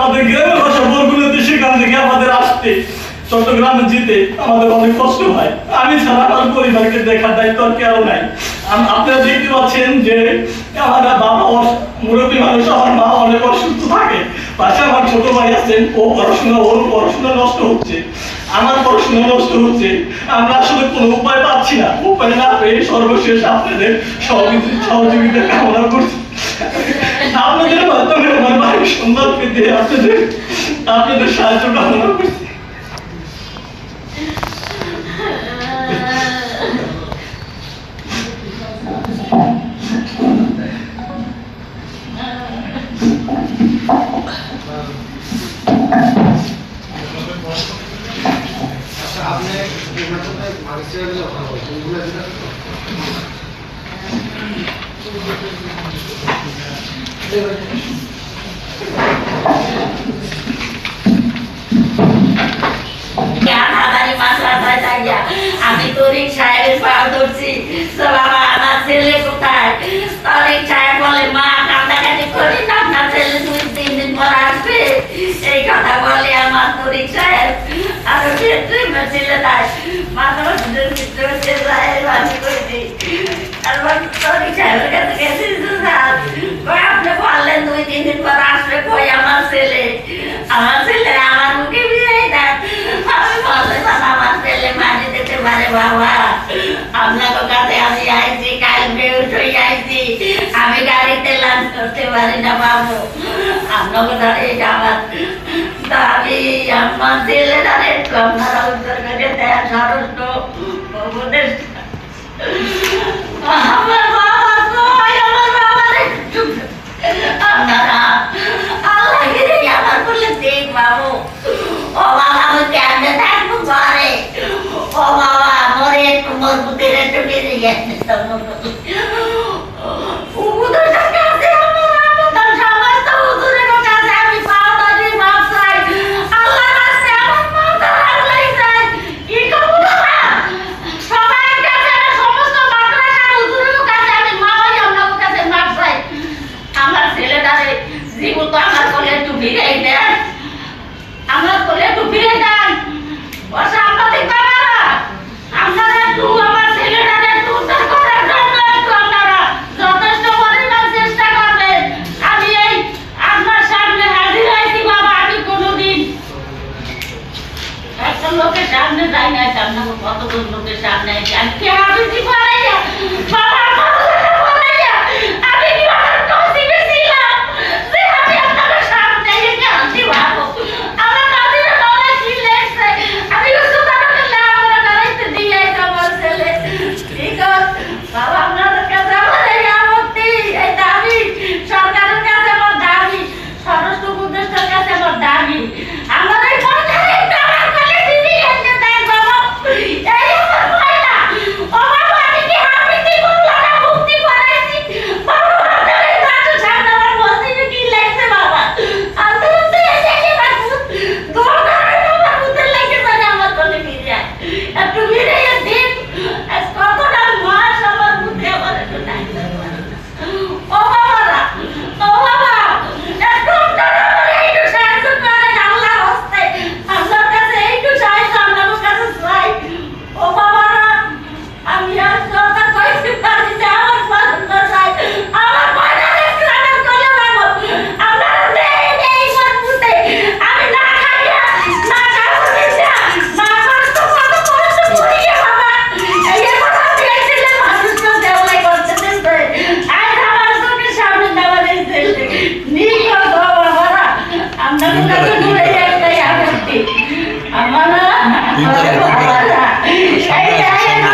আমাদের গ্রামের ভাষা বলগুলোতে সেখান থেকে আমাদের আসতে চট্টগ্রামে যেতে আমাদের অনেক কষ্ট হয়। আমি ছাড়া আমার পরিবারকে দেখার দায়িত্ব আর কেউ নাই। আপনারা দেখতে পাচ্ছেন যে আমার বাবা মুরব্বী মানুষ, আমার মা অনেক অসুস্থ থাকে, পাশে আমার ছোট ভাই আছেন, ওর পড়াশোনা নষ্ট হচ্ছে, আমার পড়াশোনা নষ্ট হচ্ছে। আমরা আসলে কোনো উপায় পাচ্ছি না, উপায় না পেয়ে সর্বশেষ আপনাদের সহযোগিতা কামনা করছি। আপনাদের মাধ্যমে আমার ভাইয়ের সন্ধান পেতে আপনাদের সাহায্য কামনা করছি। আমি তরিক সাহেবের পাও ধরছি, বাবা আমার ছেলে কোথায়? তরিক সাহেব বলে, মা কান্দাকাটি করি না, আপনার ছেলে 2-3 দিন পর আসবে। এই কথা বলে আমার তরিক সাহেব আরো ছেলে দেয় মাথা বাজি করে দিই। তারপর তরিক সাহেবের কাছে গেছি, আপনি বললেন 2-3 দিন পর আসবে, কই আমার ছেলে আমার মুখে বিয়ে দেন। আমি বললাম আমার ছেলে মারি দিতে পারে বাবা, আপনার কাছে আমি আইছি, কাল বেউস হয়ে আইছি, আমি গাড়িতে লাঞ্চ করতে পারি না বাবু, আপনাকে ধরে আমার দাবি। আমার ছেলেরা একটু আপনারা উত্তর করে দেয় সরস্ব উপদেষ্টা। আমার বাবা কই, আমার বাবার একটু আপনারা আল্লাহ গিরে আমার বলে দেখ বাবু। ও বাবা আমি কেমনে থাকবো ঘরে? ও বাবা মরে একটু মজবুতের একটু বেরিয়ে গেছে উপদেষ্টার কাছে আমার সমস্ত হুজুরের কাছে আমি পাও ধরি মাপ চাই। আল্লাহর কাছে আমার মাথা রাখলেই চাই, কি করবো বাবা? সবার কাছে সমস্ত মাদ্রাসার হুজুরের কাছে আমি মাওয়াই আপনার কাছে মাপ চাই। আমার ছেলেটারে জীবত আমার কোলে একটু ফিরাই দেন, আমার কোলে একটু ফিরে দেন। বসে আপনাদের বাবারা আপনারা একটু আমার ছেলেটারে একটু উদ্ধার করার জন্য একটু আপনারা যথেষ্ট পরিমাণ চেষ্টা করবেন। আমি এই আপনার সামনে হাজির হয়েছি বাবা। আমি কোনোদিন একটা লোকের সামনে যাই না, আপনার কতজন লোকের সামনে আছি, আমি কে হাজির করে বাবা আমি কি আমার নসিবে ছিলাম যে আমি আপনাদের সামনে এসে আছি বাবু। আমার নসিবে মনে কি লেখছে, আমি সুতারকে না করে দাঁড়াইতে দিয়ে আমার ছেলে। ঠিক আছে বাবা, আপনাদের কাছে আমার এই আপত্তি, এই দাবি, সরকারের কাছে আমার দাবি, স্বরাষ্ট্র উপদেষ্টার কাছে আমার দাবি, আমার এই পয়সাটা একটু আমার কাছে দিয়ে এসে দেন বাবা। এই আমার পয়সা ও বাবা, আমি কি হাফিজি বললাম না মুক্তি করাইছি বাবা? আপনার এই কাছে সামনে আমার মসজিদে কি লেখছে বাবা? আপনারা তো এসে কি বাবু দরকার আমার মুখে লেখে জানে আমার কোলে ফিরে একটু ফিরে দিন। কতটা মাস আমার মুখে আমার একটু নাই ও বাবারা, ও বাবা একটু আপনারা আমার এইটু সাহায্য করেন আল্লাহর হস্তে, আল্লাহর কাছে এইটু সাহায্য আপনার কাছে চাই। ও বাবারা আমি আর কথা কইতে পারি না, আমার পছন্দ চাই, আমার পয়সা একটু আমার কোলে বাবু। আপনারা নেই মজবুতে আমি না খাইয়া না খাবো না কষ্ট করিয়া বাবা। এই কথা দিয়েছিলেন মানুষকে দেওয়াই করতে দিতে, আজ আমার চোখের সামনে দেওয়া দিয়েছে নিকট বাবারা। আপনাদের কাছে ঘুরে একটাই আপত্তি, আমার বাবারা এই